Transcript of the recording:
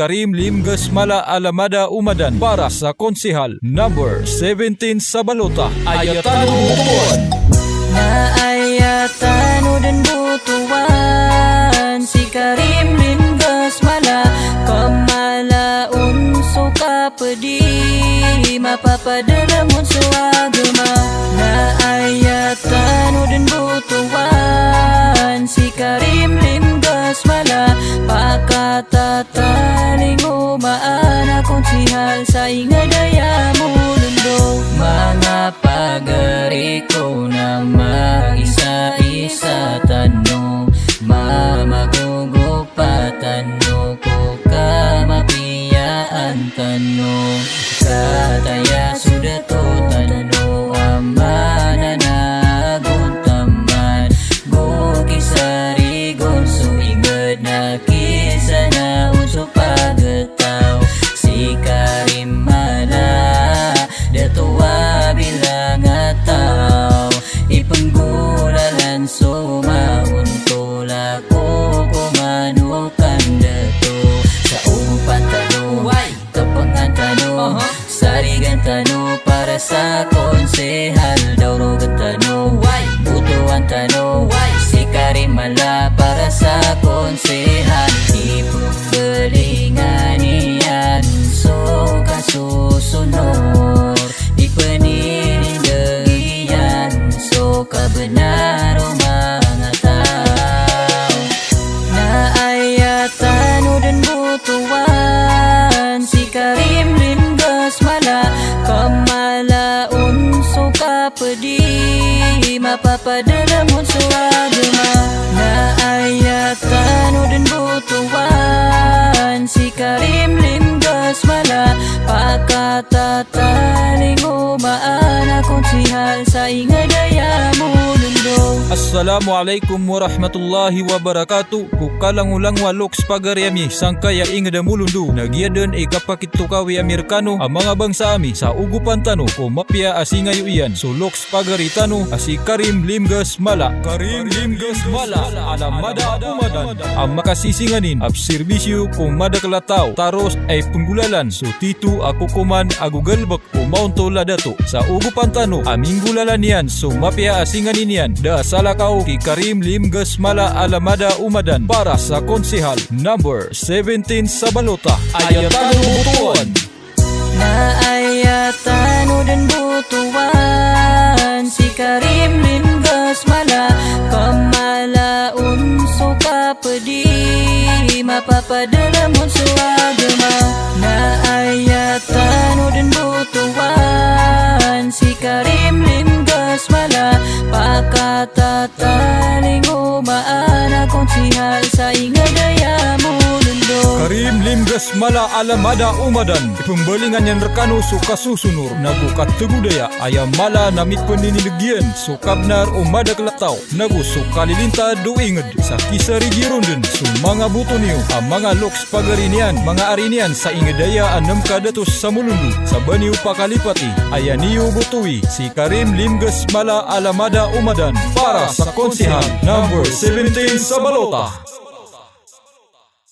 Karim Lim Gasmala Alamada Umadan para sa konsehal number 17 sa balota. Ayatan Butuan. Naayatan dan butuan si Karim Lim Gasmala kamalaun suka pedi mapapadalamun suagama. Naayatan dan butuan si Karim Lim Gasmala pakatataling umaan akong sihal sa ingadaya mulundo. Mga pagari ko na mag-isa-isa tanong mamagugupatan no ko kamapiyaan tanong kataya sudah to tanong amana na guntaman gukisari gunso igad na kisa na unso pagataw si Karim mala datuwa bilang ataw ipanggulalan sumauntola ko kumanukan dato sa upan tano kapangan tano sarigan tano para sa konsehal daurogan tano butuan tano si Karim mala para sa konsehal ipagbalingan niyan so kasusunod ipanindagian so kabenar o mga tao. Naayatan dan butuan si Karim Lim Gasmala kamalaun suka pedi mapapadalamun suagama. Naayatan dan butuan si Karim Lim Gasmala pakatataling umaan akong sihal sa ingadaya mulundo. Assalamualaikum warahmatullahi wabarakatuh. Kukalang-ulang waloks pagariami sangkaya ingada mulundu. Nagyadan ikapakitukawi Amerikano ang mga bangsa ami sa ugupan tano ko mapya asingayo iyan. So loks pagaritano asi Karim Lim Gasmala. Karim Lim Gasmala Alamada Umadan ang makasisinganin ab serbisyo kung madakalataw taros ay penggulalan. So titu ako kuman agugalbak o mauntola dato sa ugupan tano aming gulalan yan. So mapya asinganin yan da salakaw ki Karim Lim Gasmala Alamada Umadan para sa konsehal number 17 sa balota. Ayatan Butuan. Naayatan dan butuan si Karim Lim Gasmala kamalaun suka pedi mapapadalamun suagama. Naayatan dan butuan si Karim Lim Gasmala pakatataling umaan akong sihal sa ingadaya mulundo. Karim Lim Gasmala Alamada Umadan ipembalingan yang rekano suka susunur nagu katugudaya ayam mala namit peninilagyan sukabnar umada kelataw nagu suka lilinta do inged sa kisari girunden so mga buto niyo ang mga loks pagarinian mga arinian sa ingadaya 6 kadatos sa mulundu sa baniw pakalipati ayan niyo butuwi si Karim Lim Gasmala Alamada Umadan para sa konsehal number 17 sa balota.